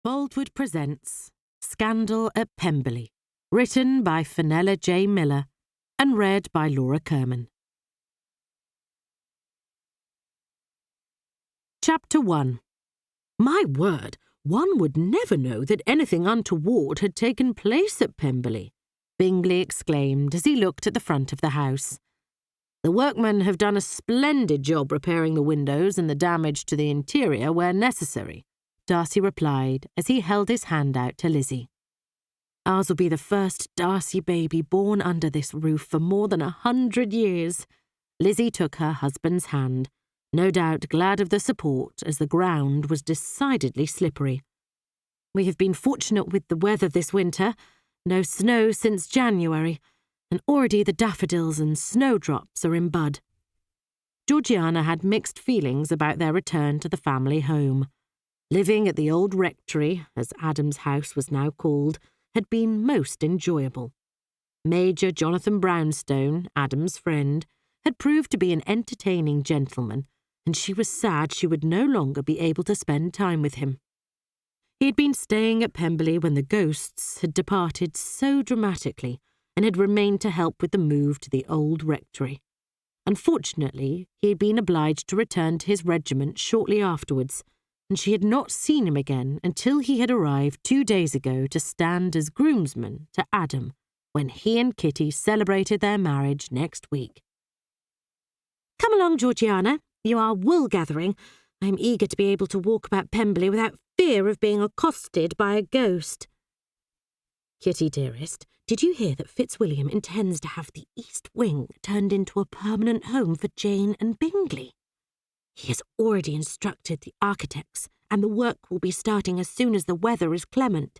Boldwood presents Scandal at Pemberley, written by Fenella J Miller and read by Laura Kerman. Chapter 1. My word, one would never know that anything untoward had taken place at Pemberley, Bingley exclaimed as he looked at the front of the house. The workmen have done a splendid job repairing the windows and the damage to the interior where necessary, Darcy replied as he held his hand out to Lizzy. Ours will be the first Darcy baby born under this roof for more than 100 years. Lizzy took her husband's hand, no doubt glad of the support as the ground was decidedly slippery. We have been fortunate with the weather this winter, no snow since January, and already the daffodils and snowdrops are in bud. Georgiana had mixed feelings about their return to the family home. Living at the old rectory, as Adam's house was now called, had been most enjoyable. Major Jonathan Brownstone, Adam's friend, had proved to be an entertaining gentleman, and she was sad she would no longer be able to spend time with him. He had been staying at Pemberley when the ghosts had departed so dramatically and had remained to help with the move to the old rectory. Unfortunately, he had been obliged to return to his regiment shortly afterwards, and she had not seen him again until he had arrived 2 days ago to stand as groomsman to Adam when he and Kitty celebrated their marriage next week. "Come along, Georgiana. You are wool-gathering. I am eager to be able to walk about Pemberley without fear of being accosted by a ghost." "Kitty, dearest, did you hear that Fitzwilliam intends to have the East Wing turned into a permanent home for Jane and Bingley? He has already instructed the architects, and the work will be starting as soon as the weather is clement."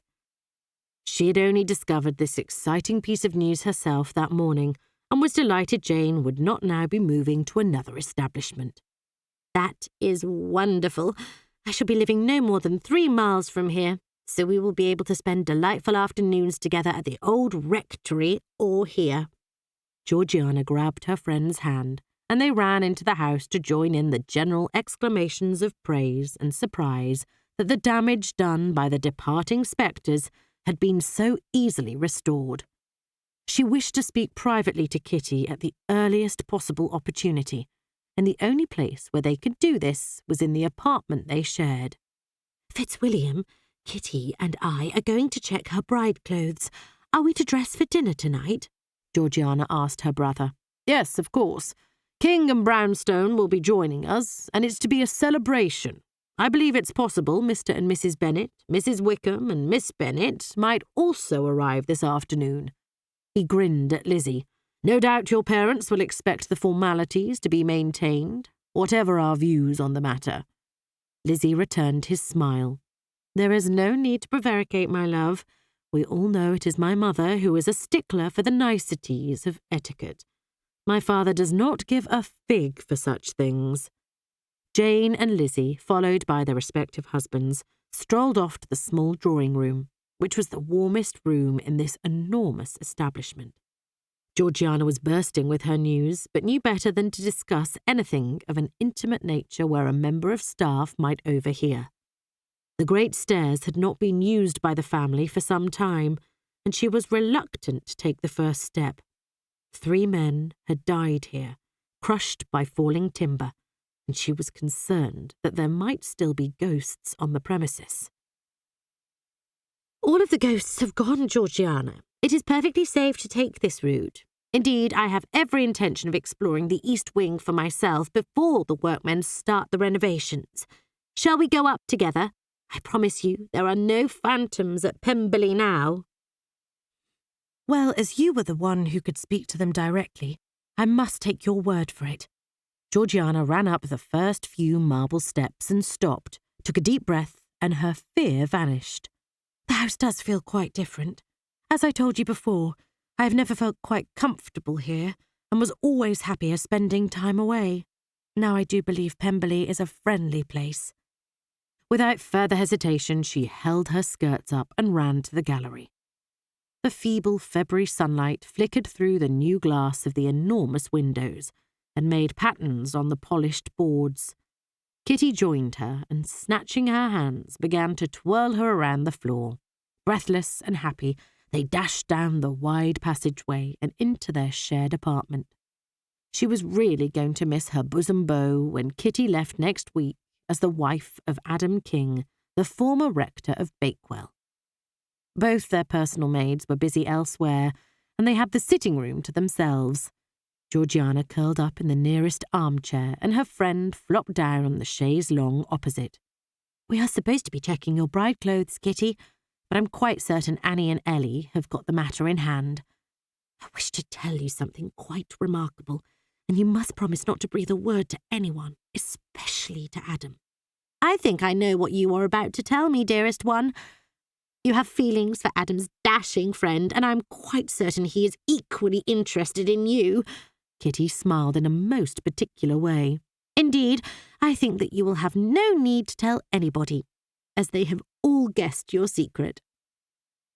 She had only discovered this exciting piece of news herself that morning, and was delighted Jane would not now be moving to another establishment. "That is wonderful. I shall be living no more than 3 miles from here, so we will be able to spend delightful afternoons together at the old rectory or here." Georgiana grabbed her friend's hand, and they ran into the house to join in the general exclamations of praise and surprise that the damage done by the departing spectres had been so easily restored. She wished to speak privately to Kitty at the earliest possible opportunity, and the only place where they could do this was in the apartment they shared. "Fitzwilliam, Kitty and I are going to check her bride clothes. Are we to dress for dinner tonight?" Georgiana asked her brother. "Yes, of course. King and Brownstone will be joining us, and it's to be a celebration. I believe it's possible Mr. and Mrs. Bennet, Mrs. Wickham and Miss Bennet might also arrive this afternoon." He grinned at Lizzy. "No doubt your parents will expect the formalities to be maintained, whatever our views on the matter." Lizzy returned his smile. "There is no need to prevaricate, my love. We all know it is my mother who is a stickler for the niceties of etiquette. My father does not give a fig for such things." Jane and Lizzy, followed by their respective husbands, strolled off to the small drawing-room, which was the warmest room in this enormous establishment. Georgiana was bursting with her news, but knew better than to discuss anything of an intimate nature where a member of staff might overhear. The great stairs had not been used by the family for some time, and she was reluctant to take the first step. 3 men had died here, crushed by falling timber, and she was concerned that there might still be ghosts on the premises. "All of the ghosts have gone, Georgiana. It is perfectly safe to take this route. Indeed, I have every intention of exploring the East Wing for myself before the workmen start the renovations. Shall we go up together? I promise you there are no phantoms at Pemberley now." "Well, as you were the one who could speak to them directly, I must take your word for it." Georgiana ran up the first few marble steps and stopped, took a deep breath, and her fear vanished. "The house does feel quite different. As I told you before, I have never felt quite comfortable here and was always happier spending time away. Now I do believe Pemberley is a friendly place." Without further hesitation, she held her skirts up and ran to the gallery. The feeble February sunlight flickered through the new glass of the enormous windows and made patterns on the polished boards. Kitty joined her and, snatching her hands, began to twirl her around the floor. Breathless and happy, they dashed down the wide passageway and into their shared apartment. She was really going to miss her bosom beau when Kitty left next week as the wife of Adam King, the former rector of Bakewell. Both their personal maids were busy elsewhere, and they had the sitting room to themselves. Georgiana curled up in the nearest armchair, and her friend flopped down on the chaise longue opposite. "We are supposed to be checking your bride clothes, Kitty, but I'm quite certain Annie and Ellie have got the matter in hand. I wish to tell you something quite remarkable, and you must promise not to breathe a word to anyone, especially to Adam." "I think I know what you are about to tell me, dearest one. You have feelings for Adam's dashing friend, and I'm quite certain he is equally interested in you." Kitty smiled in a most particular way. "Indeed, I think that you will have no need to tell anybody, as they have all guessed your secret."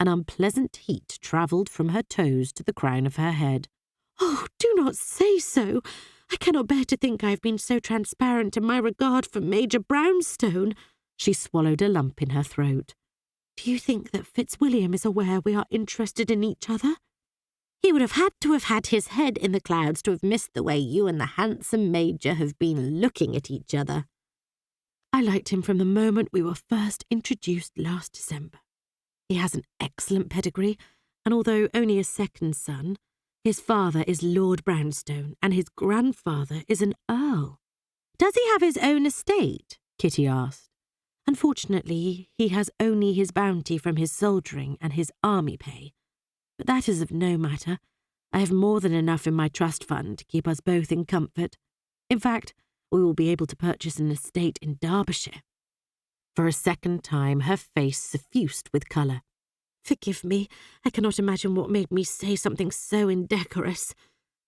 An unpleasant heat travelled from her toes to the crown of her head. "Oh, do not say so. I cannot bear to think I have been so transparent in my regard for Major Brownstone." She swallowed a lump in her throat. "Do you think that Fitzwilliam is aware we are interested in each other? He would have had his head in the clouds to have missed the way you and the handsome Major have been looking at each other." "I liked him from the moment we were first introduced last December. He has an excellent pedigree, and although only a second son, his father is Lord Brownstone and his grandfather is an earl." "Does he have his own estate?" Kitty asked. "Unfortunately, he has only his bounty from his soldiering and his army pay. But that is of no matter. I have more than enough in my trust fund to keep us both in comfort. In fact, we will be able to purchase an estate in Derbyshire." For a second time, her face suffused with colour. "Forgive me, I cannot imagine what made me say something so indecorous.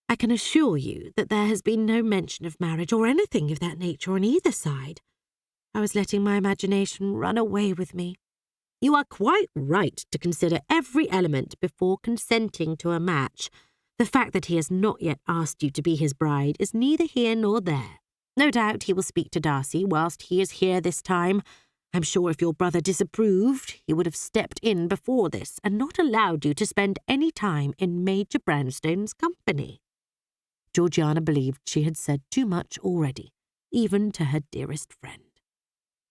I can assure you that there has been no mention of marriage or anything of that nature on either side. I was letting my imagination run away with me." "You are quite right to consider every element before consenting to a match. The fact that he has not yet asked you to be his bride is neither here nor there. No doubt he will speak to Darcy whilst he is here this time. I'm sure if your brother disapproved, he would have stepped in before this and not allowed you to spend any time in Major Brownstone's company." Georgiana believed she had said too much already, even to her dearest friend.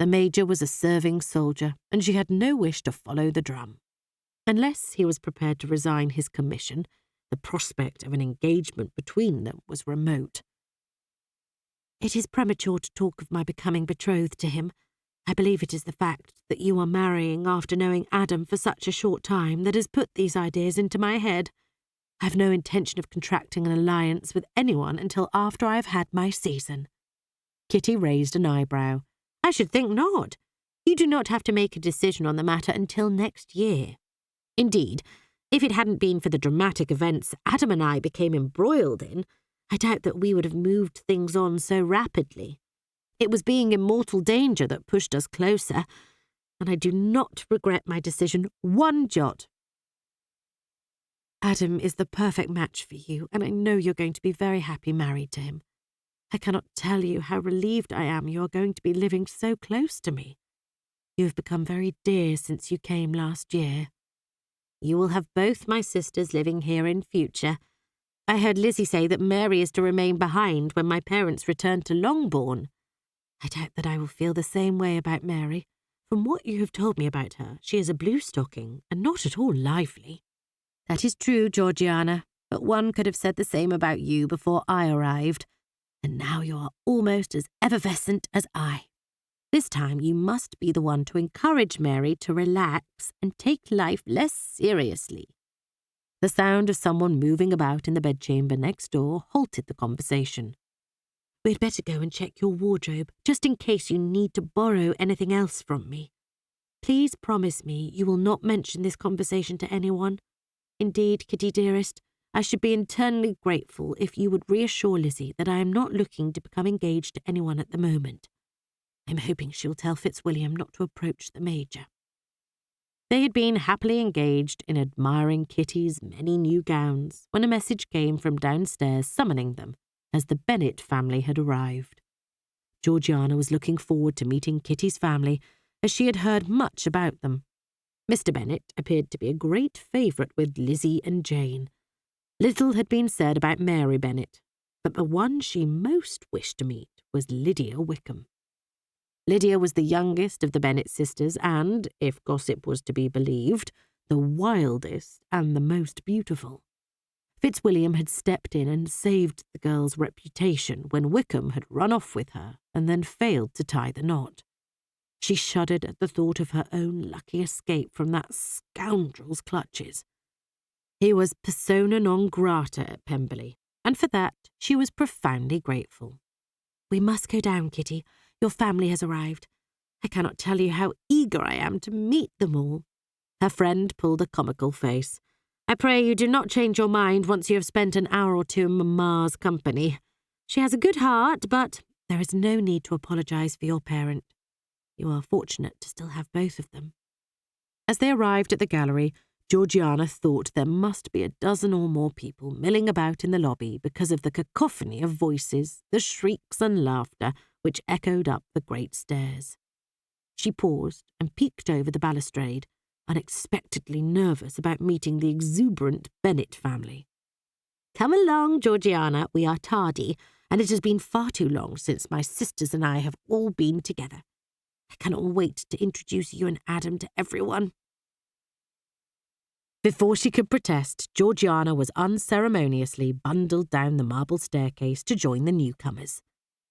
The Major was a serving soldier, and she had no wish to follow the drum. Unless he was prepared to resign his commission, the prospect of an engagement between them was remote. "It is premature to talk of my becoming betrothed to him. I believe it is the fact that you are marrying after knowing Adam for such a short time that has put these ideas into my head. I have no intention of contracting an alliance with anyone until after I have had my season." Kitty raised an eyebrow. "I should think not. You do not have to make a decision on the matter until next year. Indeed, if it hadn't been for the dramatic events Adam and I became embroiled in, I doubt that we would have moved things on so rapidly. It was being in mortal danger that pushed us closer, and I do not regret my decision one jot. Adam is the perfect match for you, and I know you're going to be very happy married to him. I cannot tell you how relieved I am you are going to be living so close to me. You have become very dear since you came last year. You will have both my sisters living here in future. I heard Lizzy say that Mary is to remain behind when my parents return to Longbourn. I doubt that I will feel the same way about Mary. From what you have told me about her, she is a blue-stocking and not at all lively." "That is true, Georgiana, but one could have said the same about you before I arrived. And now you are almost as effervescent as I. This time you must be the one to encourage Mary to relax and take life less seriously." The sound of someone moving about in the bedchamber next door halted the conversation. "We had better go and check your wardrobe, just in case you need to borrow anything else from me. Please promise me you will not mention this conversation to anyone. Indeed, Kitty dearest, I should be eternally grateful if you would reassure Lizzy that I am not looking to become engaged to anyone at the moment. I'm hoping she'll tell Fitzwilliam not to approach the Major." They had been happily engaged in admiring Kitty's many new gowns when a message came from downstairs summoning them, as the Bennet family had arrived. Georgiana was looking forward to meeting Kitty's family, as she had heard much about them. Mr. Bennet appeared to be a great favourite with Lizzy and Jane. Little had been said about Mary Bennet, but the one she most wished to meet was Lydia Wickham. Lydia was the youngest of the Bennet sisters and, if gossip was to be believed, the wildest and the most beautiful. Fitzwilliam had stepped in and saved the girl's reputation when Wickham had run off with her and then failed to tie the knot. She shuddered at the thought of her own lucky escape from that scoundrel's clutches. He was persona non grata at Pemberley, and for that she was profoundly grateful. "We must go down, Kitty. Your family has arrived. I cannot tell you how eager I am to meet them all." Her friend pulled a comical face. "I pray you do not change your mind once you have spent an hour or two in Mamma's company. She has a good heart, but there is no need to apologise for your parent. You are fortunate to still have both of them." As they arrived at the gallery, Georgiana thought there must be a dozen or more people milling about in the lobby because of the cacophony of voices, the shrieks and laughter which echoed up the great stairs. She paused and peeked over the balustrade, unexpectedly nervous about meeting the exuberant Bennet family. "Come along, Georgiana, we are tardy, and it has been far too long since my sisters and I have all been together. I cannot wait to introduce you and Adam to everyone." Before she could protest, Georgiana was unceremoniously bundled down the marble staircase to join the newcomers.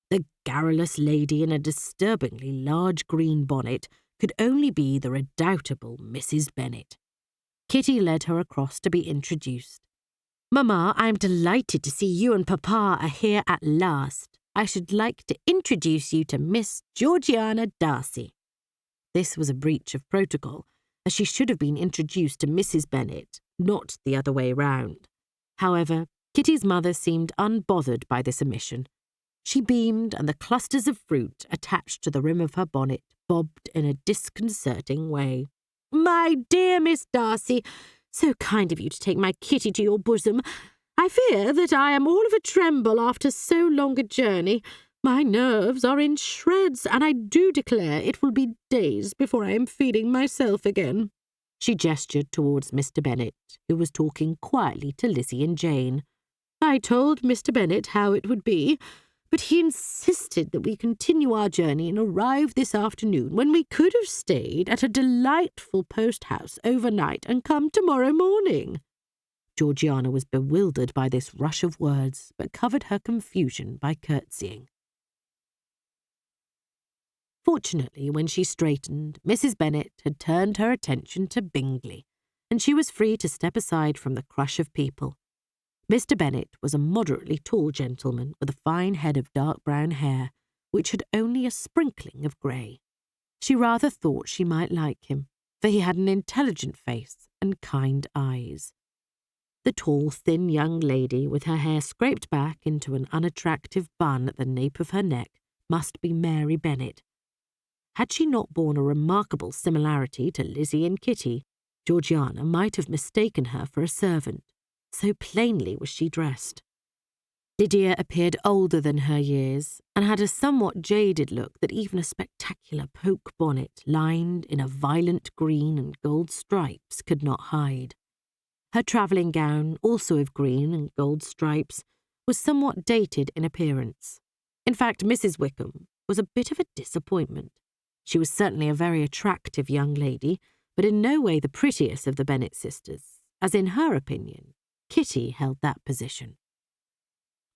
The garrulous lady in a disturbingly large green bonnet could only be the redoubtable Mrs. Bennet. Kitty led her across to be introduced. "Mamma, I am delighted to see you and Papa are here at last. I should like to introduce you to Miss Georgiana Darcy." This was a breach of protocol, as she should have been introduced to Mrs. Bennet, not the other way round. However, Kitty's mother seemed unbothered by this omission. She beamed, and the clusters of fruit attached to the rim of her bonnet bobbed in a disconcerting way. "My dear Miss Darcy, so kind of you to take my Kitty to your bosom. I fear that I am all of a tremble after so long a journey. My nerves are in shreds, and I do declare it will be days before I am feeling myself again." She gestured towards Mr. Bennet, who was talking quietly to Lizzy and Jane. "I told Mr. Bennet how it would be, but he insisted that we continue our journey and arrive this afternoon when we could have stayed at a delightful post-house overnight and come tomorrow morning." Georgiana was bewildered by this rush of words, but covered her confusion by curtsying. Fortunately, when she straightened, Mrs. Bennet had turned her attention to Bingley, and she was free to step aside from the crush of people. Mr. Bennet was a moderately tall gentleman with a fine head of dark brown hair, which had only a sprinkling of grey. She rather thought she might like him, for he had an intelligent face and kind eyes. The tall, thin young lady, with her hair scraped back into an unattractive bun at the nape of her neck, must be Mary Bennet. Had she not borne a remarkable similarity to Lizzy and Kitty, Georgiana might have mistaken her for a servant, so plainly was she dressed. Lydia appeared older than her years, and had a somewhat jaded look that even a spectacular poke bonnet, lined in a violent green and gold stripes, could not hide. Her travelling gown, also of green and gold stripes, was somewhat dated in appearance. In fact, Mrs. Wickham was a bit of a disappointment. She was certainly a very attractive young lady, but in no way the prettiest of the Bennet sisters, as in her opinion, Kitty held that position.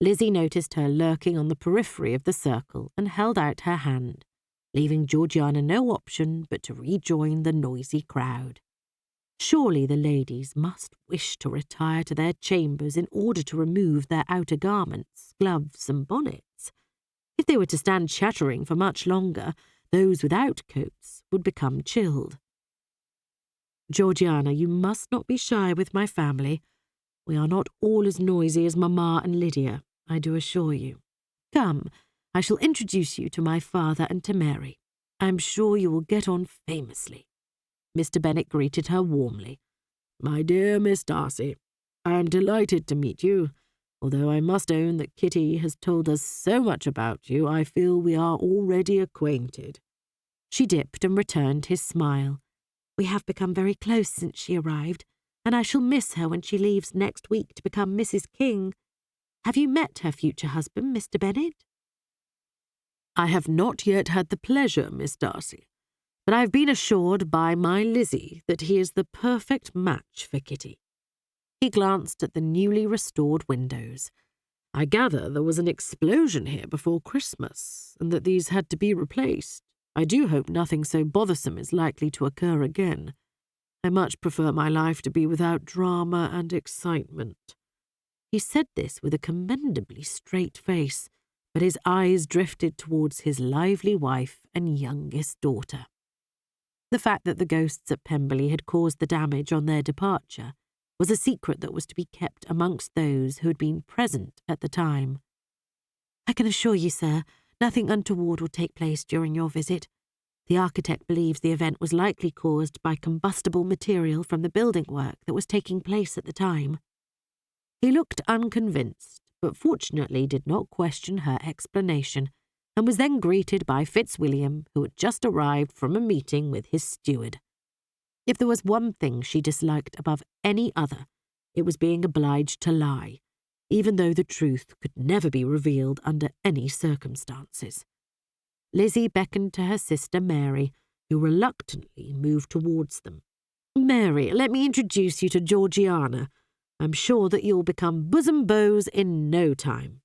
Lizzy noticed her lurking on the periphery of the circle and held out her hand, leaving Georgiana no option but to rejoin the noisy crowd. Surely the ladies must wish to retire to their chambers in order to remove their outer garments, gloves and bonnets. If they were to stand chattering for much longer, those without coats would become chilled. "Georgiana, you must not be shy with my family. We are not all as noisy as Mamma and Lydia, I do assure you. Come, I shall introduce you to my father and to Mary. I am sure you will get on famously." Mr. Bennet greeted her warmly. "My dear Miss Darcy, I am delighted to meet you. Although I must own that Kitty has told us so much about you, I feel we are already acquainted." She dipped and returned his smile. "We have become very close since she arrived, and I shall miss her when she leaves next week to become Mrs. King. Have you met her future husband, Mr. Bennet?" "I have not yet had the pleasure, Miss Darcy, but I have been assured by my Lizzy that he is the perfect match for Kitty." He glanced at the newly restored windows. "I gather there was an explosion here before Christmas, and that these had to be replaced. I do hope nothing so bothersome is likely to occur again. I much prefer my life to be without drama and excitement." He said this with a commendably straight face, but his eyes drifted towards his lively wife and youngest daughter. The fact that the ghosts at Pemberley had caused the damage on their departure was a secret that was to be kept amongst those who had been present at the time. "I can assure you, sir, nothing untoward will take place during your visit. The architect believes the event was likely caused by combustible material from the building work that was taking place at the time." He looked unconvinced, but fortunately did not question her explanation, and was then greeted by Fitzwilliam, who had just arrived from a meeting with his steward. If there was one thing she disliked above any other, it was being obliged to lie, even though the truth could never be revealed under any circumstances. Lizzy beckoned to her sister Mary, who reluctantly moved towards them. "Mary, let me introduce you to Georgiana. I'm sure that you'll become bosom beaux in no time."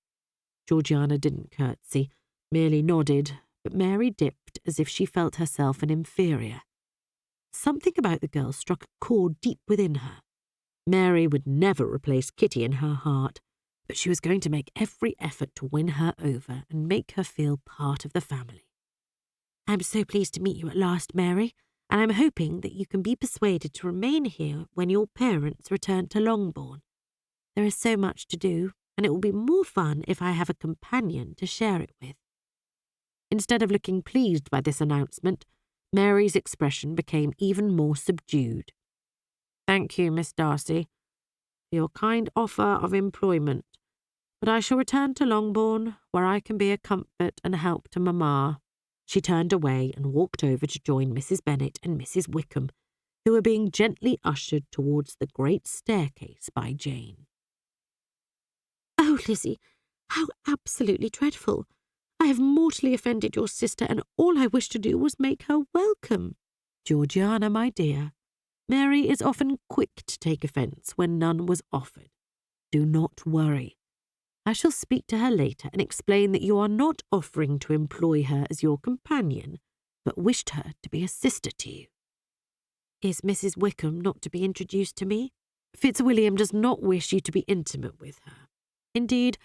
Georgiana didn't curtsy, merely nodded, but Mary dipped as if she felt herself an inferior. Something about the girl struck a chord deep within her. Mary would never replace Kitty in her heart, but she was going to make every effort to win her over and make her feel part of the family. "I'm so pleased to meet you at last, Mary, and I'm hoping that you can be persuaded to remain here when your parents return to Longbourn. There is so much to do, and it will be more fun if I have a companion to share it with." Instead of looking pleased by this announcement, Mary's expression became even more subdued. "Thank you, Miss Darcy, for your kind offer of employment, but I shall return to Longbourn, where I can be a comfort and help to Mamma." She turned away and walked over to join Mrs. Bennet and Mrs. Wickham, who were being gently ushered towards the great staircase by Jane. "Oh, Lizzy, how absolutely dreadful! I have mortally offended your sister, and all I wished to do was make her welcome." "Georgiana, my dear, Mary is often quick to take offence when none was offered. Do not worry. I shall speak to her later and explain that you are not offering to employ her as your companion, but wished her to be a sister to you." "Is Mrs. Wickham not to be introduced to me?" "Fitzwilliam does not wish you to be intimate with her. Indeed,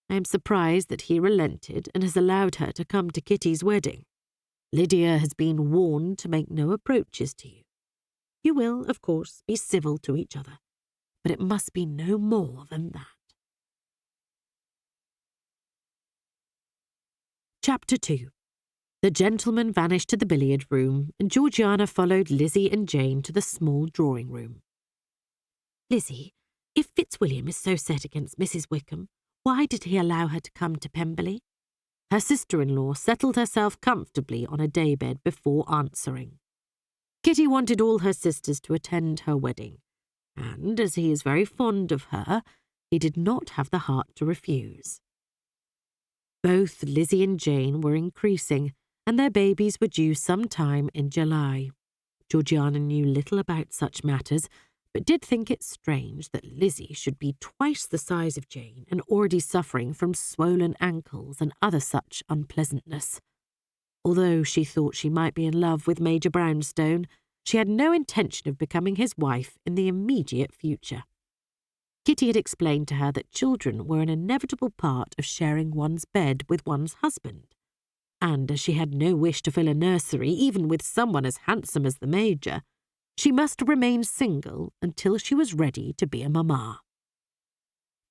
I am surprised that he relented and has allowed her to come to Kitty's wedding. Lydia has been warned to make no approaches to you. You will, of course, be civil to each other, but it must be no more than that." Chapter 2. The gentleman vanished to the billiard room, and Georgiana followed Lizzy and Jane to the small drawing room. "Lizzy, if Fitzwilliam is so set against Mrs. Wickham, why did he allow her to come to Pemberley?" Her sister-in-law settled herself comfortably on a daybed before answering. "Kitty wanted all her sisters to attend her wedding, and, as he is very fond of her, he did not have the heart to refuse." Both Lizzy and Jane were increasing, and their babies were due some time in July. Georgiana knew little about such matters, but did think it strange that Lizzy should be twice the size of Jane and already suffering from swollen ankles and other such unpleasantness. Although she thought she might be in love with Major Brownstone, she had no intention of becoming his wife in the immediate future. Kitty had explained to her that children were an inevitable part of sharing one's bed with one's husband, and as she had no wish to fill a nursery even with someone as handsome as the Major, she must remain single until she was ready to be a mamma.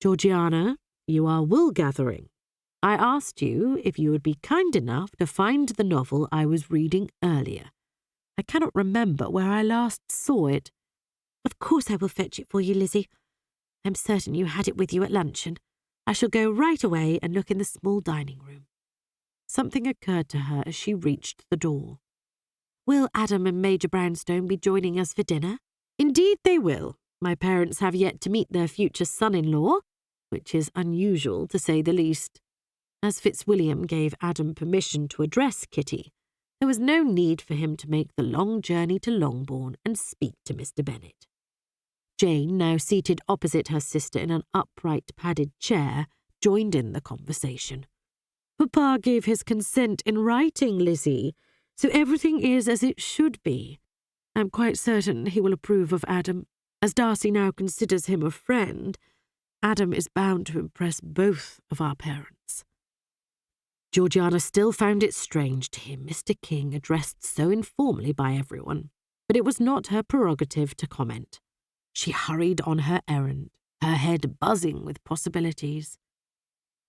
"Georgiana, you are wool-gathering. I asked you if you would be kind enough to find the novel I was reading earlier. I cannot remember where I last saw it." "Of course I will fetch it for you, Lizzy. I'm certain you had it with you at luncheon. I shall go right away and look in the small dining room. Something occurred to her as she reached the door. Will Adam and Major Brownstone be joining us for dinner? Indeed they will. My parents have yet to meet their future son-in-law, which is unusual to say the least. As Fitzwilliam gave Adam permission to address Kitty, there was no need for him to make the long journey to Longbourn and speak to Mr. Bennet. Jane, now seated opposite her sister in an upright padded chair, joined in the conversation. Papa gave his consent in writing, Lizzy, so everything is as it should be. I'm quite certain he will approve of Adam. As Darcy now considers him a friend, Adam is bound to impress both of our parents. Georgiana still found it strange to hear Mr. King addressed so informally by everyone, but it was not her prerogative to comment. She hurried on her errand, her head buzzing with possibilities.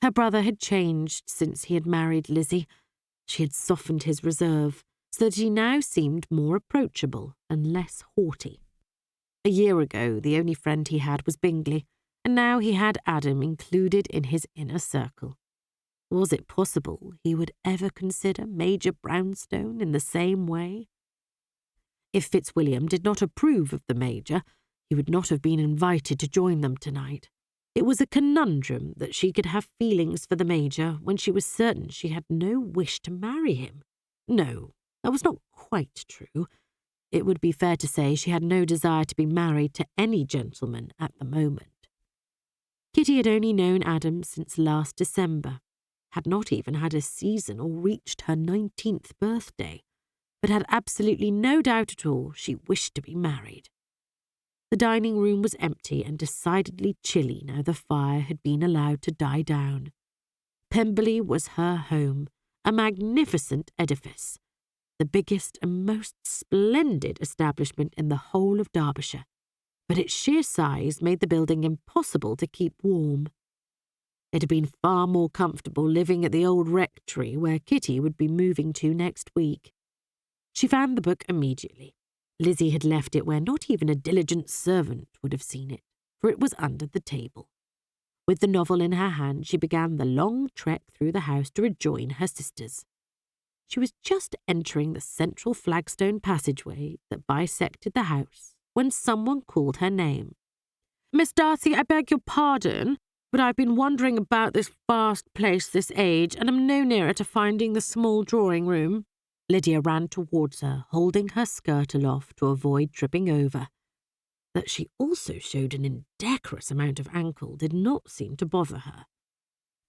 Her brother had changed since he had married Lizzy. She had softened his reserve so that he now seemed more approachable and less haughty. A year ago, the only friend he had was Bingley, and now he had Adam included in his inner circle. Was it possible he would ever consider Major Brownstone in the same way? If Fitzwilliam did not approve of the Major, he would not have been invited to join them tonight. It was a conundrum that she could have feelings for the Major when she was certain she had no wish to marry him. No, that was not quite true. It would be fair to say she had no desire to be married to any gentleman at the moment. Kitty had only known Adam since last December, had not even had a season or reached her 19th birthday, but had absolutely no doubt at all she wished to be married. The dining room was empty and decidedly chilly now the fire had been allowed to die down. Pemberley was her home, a magnificent edifice, the biggest and most splendid establishment in the whole of Derbyshire, but its sheer size made the building impossible to keep warm. It had been far more comfortable living at the old rectory where Kitty would be moving to next week. She found the book immediately. Lizzy had left it where not even a diligent servant would have seen it, for it was under the table. With the novel in her hand, she began the long trek through the house to rejoin her sisters. She was just entering the central flagstone passageway that bisected the house when someone called her name. "Miss Darcy, I beg your pardon, but I've been wandering about this vast place this age, and am no nearer to finding the small drawing-room." Lydia ran towards her, holding her skirt aloft to avoid tripping over. That she also showed an indecorous amount of ankle did not seem to bother her.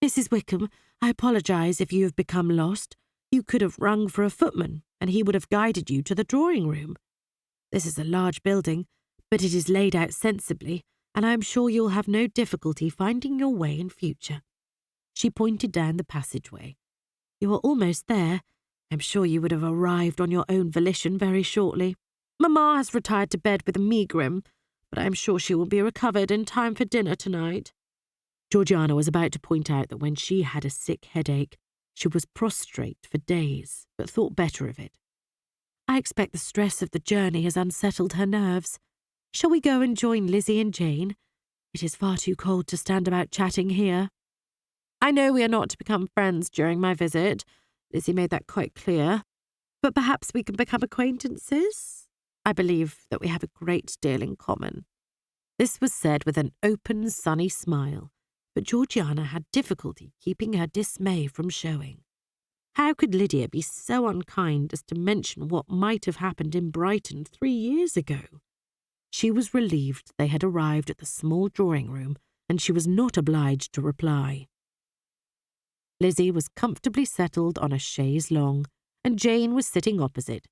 "Mrs. Wickham, I apologise if you have become lost. You could have rung for a footman, and he would have guided you to the drawing-room. This is a large building, but it is laid out sensibly, and I am sure you will have no difficulty finding your way in future." She pointed down the passageway. "You are almost there. I'm sure you would have arrived on your own volition very shortly. Mamma has retired to bed with a megrim, but I am sure she will be recovered in time for dinner tonight." Georgiana was about to point out that when she had a sick headache, she was prostrate for days, but thought better of it. "I expect the stress of the journey has unsettled her nerves. Shall we go and join Lizzy and Jane? It is far too cold to stand about chatting here." "I know we are not to become friends during my visit. Lizzy made that quite clear. But perhaps we can become acquaintances? I believe that we have a great deal in common." This was said with an open, sunny smile, but Georgiana had difficulty keeping her dismay from showing. How could Lydia be so unkind as to mention what might have happened in Brighton 3 years ago? She was relieved they had arrived at the small drawing-room, and she was not obliged to reply. Lizzy was comfortably settled on a chaise longue, and Jane was sitting opposite.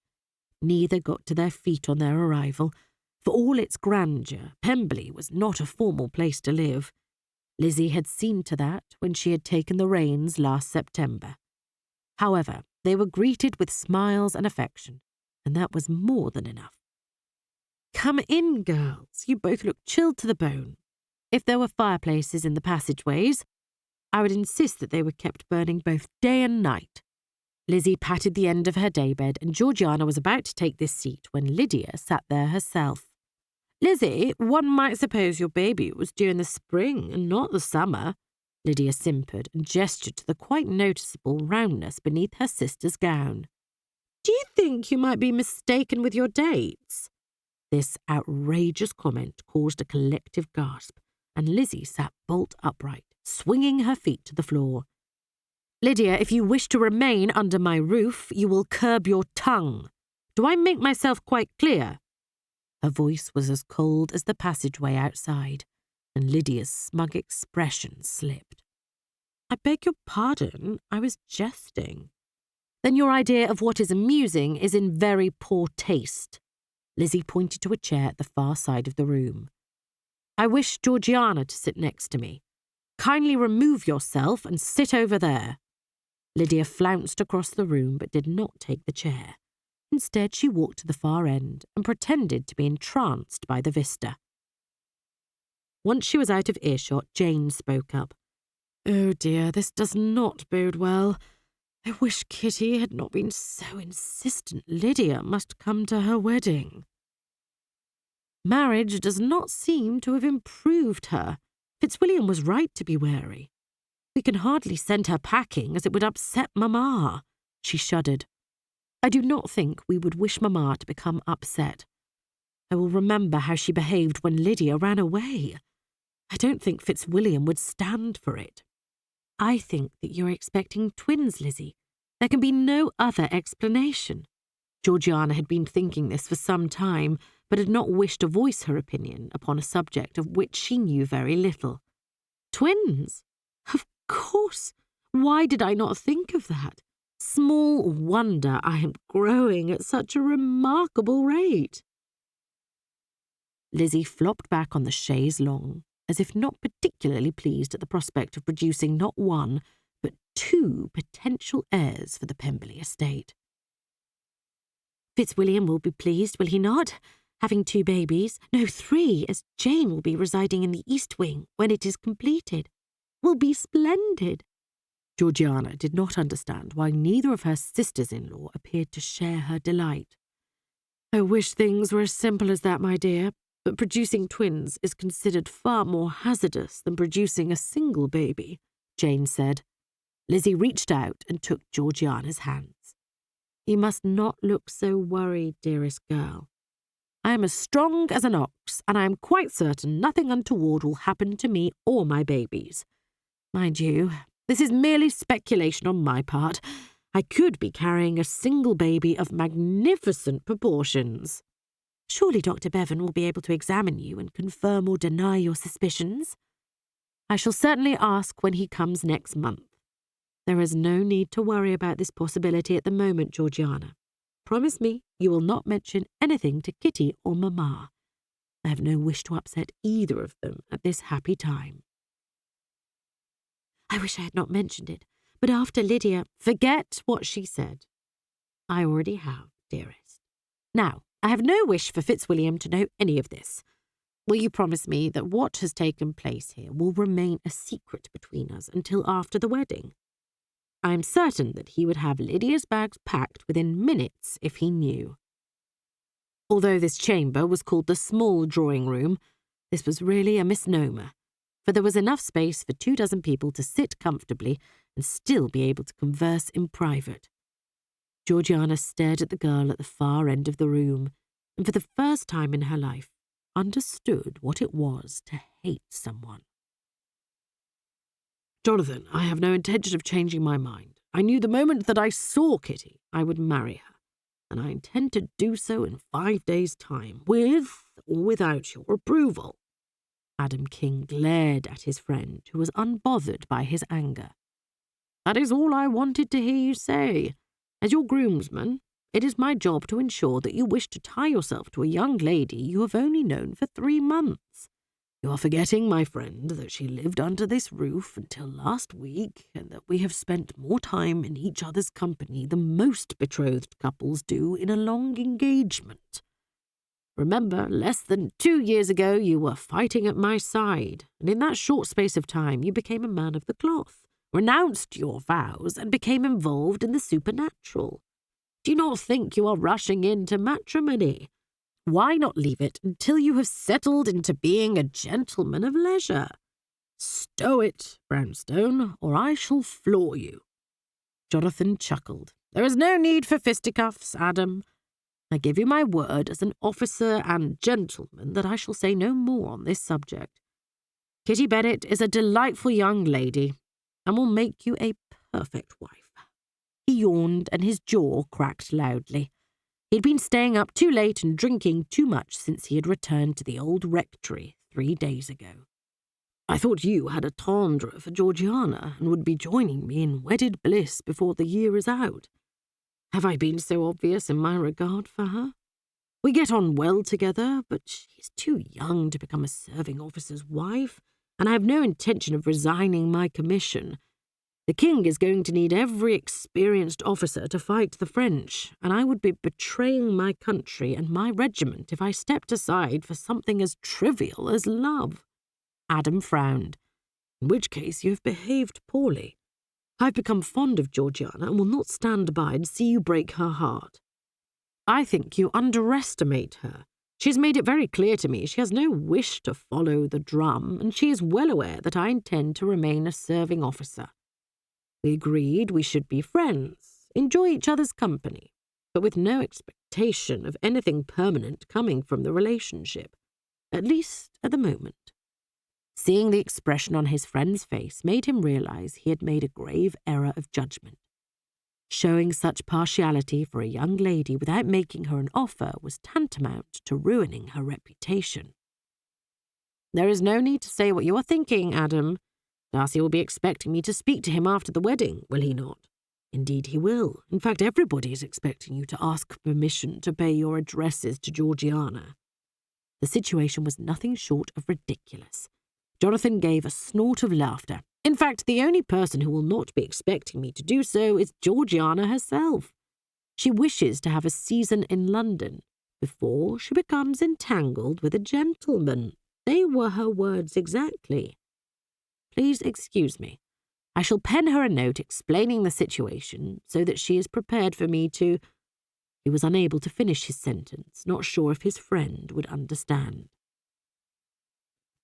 Neither got to their feet on their arrival. For all its grandeur, Pemberley was not a formal place to live. Lizzy had seen to that when she had taken the reins last September. However, they were greeted with smiles and affection, and that was more than enough. "Come in, girls. You both look chilled to the bone. If there were fireplaces in the passageways, I would insist that they were kept burning both day and night." Lizzy patted the end of her daybed, and Georgiana was about to take this seat when Lydia sat there herself. "Lizzy, one might suppose your baby was due in the spring and not the summer." Lydia simpered and gestured to the quite noticeable roundness beneath her sister's gown. "Do you think you might be mistaken with your dates?" This outrageous comment caused a collective gasp, and Lizzy sat bolt upright, swinging her feet to the floor. "Lydia, if you wish to remain under my roof, you will curb your tongue. Do I make myself quite clear?" Her voice was as cold as the passageway outside, and Lydia's smug expression slipped. "I beg your pardon, I was jesting." "Then your idea of what is amusing is in very poor taste." Lizzy pointed to a chair at the far side of the room. "I wish Georgiana to sit next to me. Kindly remove yourself and sit over there." Lydia flounced across the room but did not take the chair. Instead, she walked to the far end and pretended to be entranced by the vista. Once she was out of earshot, Jane spoke up. "Oh dear, this does not bode well. I wish Kitty had not been so insistent Lydia must come to her wedding." "Marriage does not seem to have improved her. Fitzwilliam was right to be wary. We can hardly send her packing, as it would upset Mamma." She shuddered. "I do not think we would wish Mamma to become upset. I will remember how she behaved when Lydia ran away. I don't think Fitzwilliam would stand for it." "I think that you're expecting twins, Lizzy. There can be no other explanation." Georgiana had been thinking this for some time, but had not wished to voice her opinion upon a subject of which she knew very little. "Twins? Of course! Why did I not think of that? Small wonder I am growing at such a remarkable rate." Lizzy flopped back on the chaise longue, as if not particularly pleased at the prospect of producing not one, but two potential heirs for the Pemberley estate. "Fitzwilliam will be pleased, will he not? Having 2 babies, no 3, as Jane will be residing in the East Wing when it is completed. Will be splendid." Georgiana did not understand why neither of her sisters-in-law appeared to share her delight. "I wish things were as simple as that, my dear, but producing twins is considered far more hazardous than producing a single baby," Jane said. Lizzy reached out and took Georgiana's hands. "You must not look so worried, dearest girl. I am as strong as an ox, and I am quite certain nothing untoward will happen to me or my babies. Mind you, this is merely speculation on my part. I could be carrying a single baby of magnificent proportions. Surely Dr. Bevan will be able to examine you and confirm or deny your suspicions. I shall certainly ask when he comes next month. There is no need to worry about this possibility at the moment, Georgiana. Promise me you will not mention anything to Kitty or Mamma. I have no wish to upset either of them at this happy time." "I wish I had not mentioned it, but after Lydia—" "Forget what she said. I already have, dearest. Now, I have no wish for Fitzwilliam to know any of this. Will you promise me that what has taken place here will remain a secret between us until after the wedding? I am certain that he would have Lydia's bags packed within minutes if he knew." Although this chamber was called the small drawing-room, this was really a misnomer, for there was enough space for 24 people to sit comfortably and still be able to converse in private. Georgiana stared at the girl at the far end of the room, and for the first time in her life understood what it was to hate someone. "Jonathan, I have no intention of changing my mind. I knew the moment that I saw Kitty I would marry her, and I intend to do so in 5 days' time, with or without your approval." Adam King glared at his friend, who was unbothered by his anger. "That is all I wanted to hear you say. As your groomsman, it is my job to ensure that you wish to tie yourself to a young lady you have only known for 3 months. You are forgetting, my friend, that she lived under this roof until last week, and that we have spent more time in each other's company than most betrothed couples do in a long engagement. Remember, less than 2 years ago you were fighting at my side, and in that short space of time you became a man of the cloth, renounced your vows, and became involved in the supernatural. Do you not think you are rushing into matrimony? Why not leave it until you have settled into being a gentleman of leisure? "Stow it, Brownstone, or I shall floor you." Jonathan chuckled. "There is no need for fisticuffs, Adam. I give you my word as an officer and gentleman that I shall say no more on this subject. Kitty Bennet is a delightful young lady, and will make you a perfect wife." He yawned, and his jaw cracked loudly. He had been staying up too late and drinking too much since he had returned to the old rectory 3 days ago. "I thought you had a tendre for Georgiana and would be joining me in wedded bliss before the year is out. Have I been so obvious in my regard for her? We get on well together, but she is too young to become a serving officer's wife, and I have no intention of resigning my commission. The king is going to need every experienced officer to fight the French, and I would be betraying my country and my regiment if I stepped aside for something as trivial as love." Adam frowned. "In which case you have behaved poorly. I've become fond of Georgiana and will not stand by and see you break her heart." "I think you underestimate her. She has made it very clear to me she has no wish to follow the drum, and she is well aware that I intend to remain a serving officer. We agreed we should be friends, enjoy each other's company, but with no expectation of anything permanent coming from the relationship, at least at the moment." Seeing the expression on his friend's face made him realize he had made a grave error of judgment. Showing such partiality for a young lady without making her an offer was tantamount to ruining her reputation. "There is no need to say what you are thinking, Adam. Darcy will be expecting me to speak to him after the wedding, will he not?" "Indeed he will. In fact, everybody is expecting you to ask permission to pay your addresses to Georgiana." The situation was nothing short of ridiculous. Jonathan gave a snort of laughter. "In fact, the only person who will not be expecting me to do so is Georgiana herself. She wishes to have a season in London before she becomes entangled with a gentleman. They were her words exactly. Please excuse me. I shall pen her a note explaining the situation so that she is prepared for me to—" He was unable to finish his sentence, not sure if his friend would understand.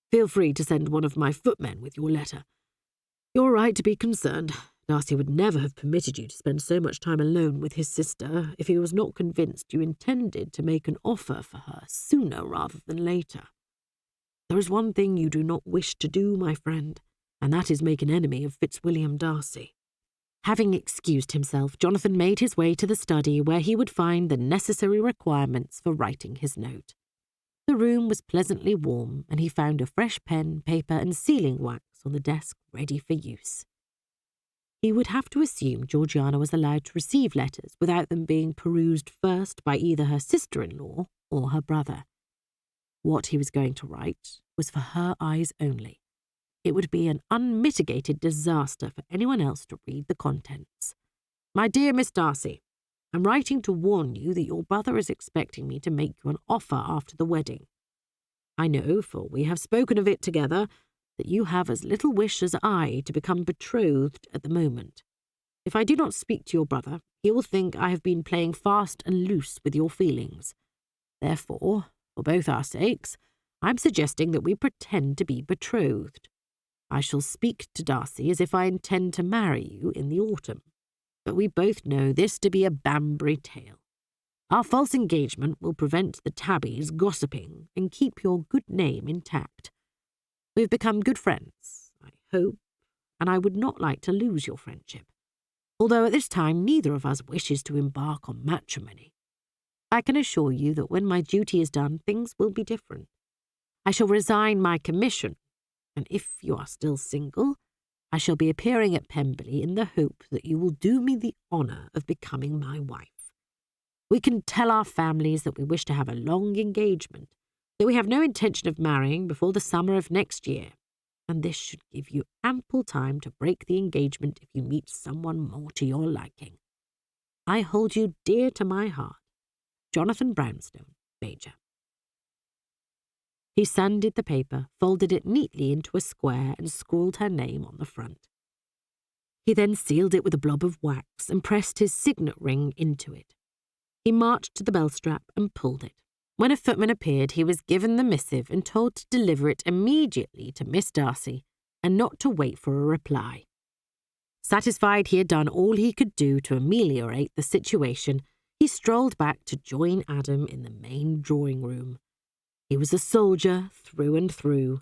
"Feel free to send one of my footmen with your letter. You're right to be concerned. Darcy would never have permitted you to spend so much time alone with his sister if he was not convinced you intended to make an offer for her sooner rather than later. There is one thing you do not wish to do, my friend, and that is make an enemy of Fitzwilliam Darcy." Having excused himself, Jonathan made his way to the study where he would find the necessary requirements for writing his note. The room was pleasantly warm, and he found a fresh pen, paper, and sealing wax on the desk ready for use. He would have to assume Georgiana was allowed to receive letters without them being perused first by either her sister-in-law or her brother. What he was going to write was for her eyes only. It would be an unmitigated disaster for anyone else to read the contents. "My dear Miss Darcy, I'm writing to warn you that your brother is expecting me to make you an offer after the wedding. I know, for we have spoken of it together, that you have as little wish as I to become betrothed at the moment. If I do not speak to your brother, he will think I have been playing fast and loose with your feelings. Therefore, for both our sakes, I'm suggesting that we pretend to be betrothed. I shall speak to Darcy as if I intend to marry you in the autumn, but we both know this to be a Banbury tale. Our false engagement will prevent the tabbies gossiping and keep your good name intact. We've become good friends, I hope, and I would not like to lose your friendship, although at this time neither of us wishes to embark on matrimony. I can assure you that when my duty is done, things will be different. I shall resign my commission, and if you are still single, I shall be appearing at Pemberley in the hope that you will do me the honour of becoming my wife. We can tell our families that we wish to have a long engagement, that we have no intention of marrying before the summer of next year, and this should give you ample time to break the engagement if you meet someone more to your liking. I hold you dear to my heart. Jonathan Brownstone, Major. He sanded the paper, folded it neatly into a square, and scrawled her name on the front. He then sealed it with a blob of wax and pressed his signet ring into it. He marched to the bell strap and pulled it. When a footman appeared, he was given the missive and told to deliver it immediately to Miss Darcy, and not to wait for a reply. Satisfied he had done all he could do to ameliorate the situation, he strolled back to join Adam in the main drawing room. He was a soldier through and through.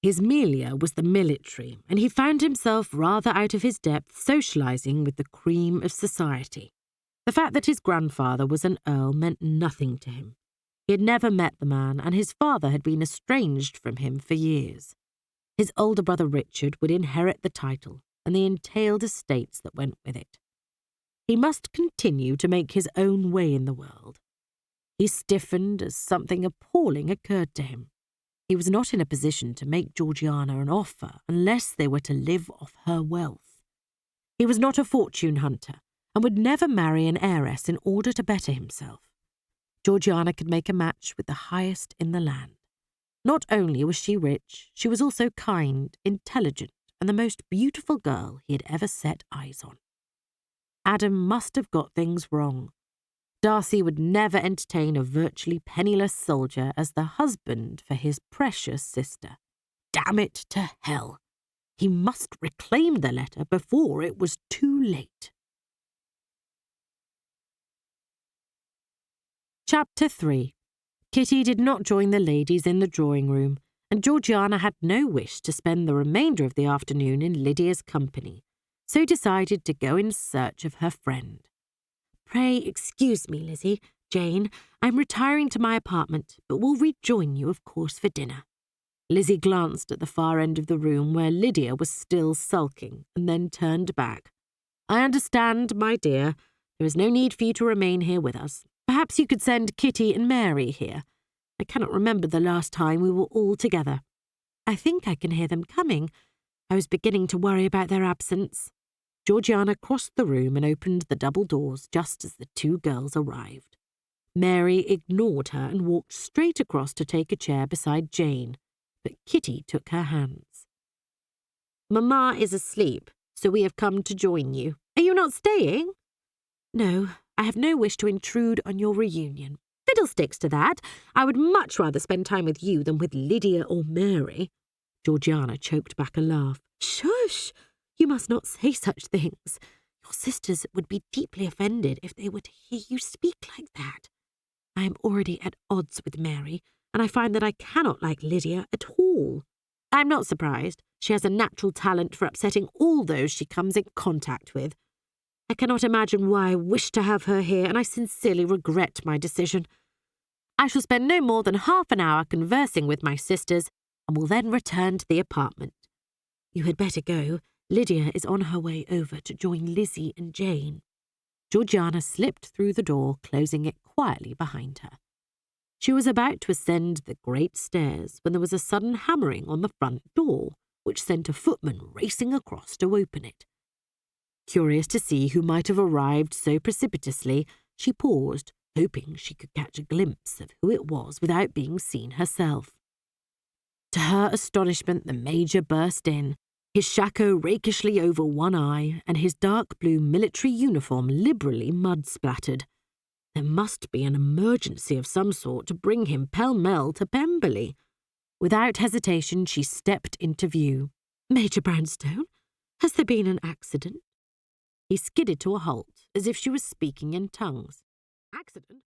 His milieu was the military, and he found himself rather out of his depth socialising with the cream of society. The fact that his grandfather was an earl meant nothing to him. He had never met the man, and his father had been estranged from him for years. His older brother Richard would inherit the title and the entailed estates that went with it. He must continue to make his own way in the world. He stiffened as something appalling occurred to him. He was not in a position to make Georgiana an offer unless they were to live off her wealth. He was not a fortune hunter and would never marry an heiress in order to better himself. Georgiana could make a match with the highest in the land. Not only was she rich, she was also kind, intelligent, and the most beautiful girl he had ever set eyes on. Adam must have got things wrong. Darcy would never entertain a virtually penniless soldier as the husband for his precious sister. Damn it to hell! He must reclaim the letter before it was too late. Chapter 3. Kitty did not join the ladies in the drawing room, and Georgiana had no wish to spend the remainder of the afternoon in Lydia's company, so decided to go in search of her friend. "Pray excuse me, Lizzy, Jane. I'm retiring to my apartment, but will rejoin you, of course, for dinner." Lizzy glanced at the far end of the room where Lydia was still sulking, and then turned back. "I understand, my dear. There is no need for you to remain here with us. Perhaps you could send Kitty and Mary here. I cannot remember the last time we were all together. I think I can hear them coming. I was beginning to worry about their absence." Georgiana crossed the room and opened the double doors just as the two girls arrived. Mary ignored her and walked straight across to take a chair beside Jane, but Kitty took her hands. "Mamma is asleep, so we have come to join you. Are you not staying?" "No, I have no wish to intrude on your reunion." "Fiddlesticks to that. I would much rather spend time with you than with Lydia or Mary." Georgiana choked back a laugh. "Shush! You must not say such things. Your sisters would be deeply offended if they were to hear you speak like that. I am already at odds with Mary, and I find that I cannot like Lydia at all. I'm not surprised. She has a natural talent for upsetting all those she comes in contact with. I cannot imagine why I wish to have her here, and I sincerely regret my decision. I shall spend no more than half an hour conversing with my sisters, and will then return to the apartment. You had better go. Lydia is on her way over to join Lizzy and Jane." Georgiana slipped through the door, closing it quietly behind her. She was about to ascend the great stairs when there was a sudden hammering on the front door, which sent a footman racing across to open it. Curious to see who might have arrived so precipitously, she paused, hoping she could catch a glimpse of who it was without being seen herself. To her astonishment, the Major burst in, his shako rakishly over one eye and his dark blue military uniform liberally mud-splattered. There must be an emergency of some sort to bring him pell-mell to Pemberley. Without hesitation, she stepped into view. "Major Brownstone, has there been an accident?" He skidded to a halt, as if she was speaking in tongues. "Accident?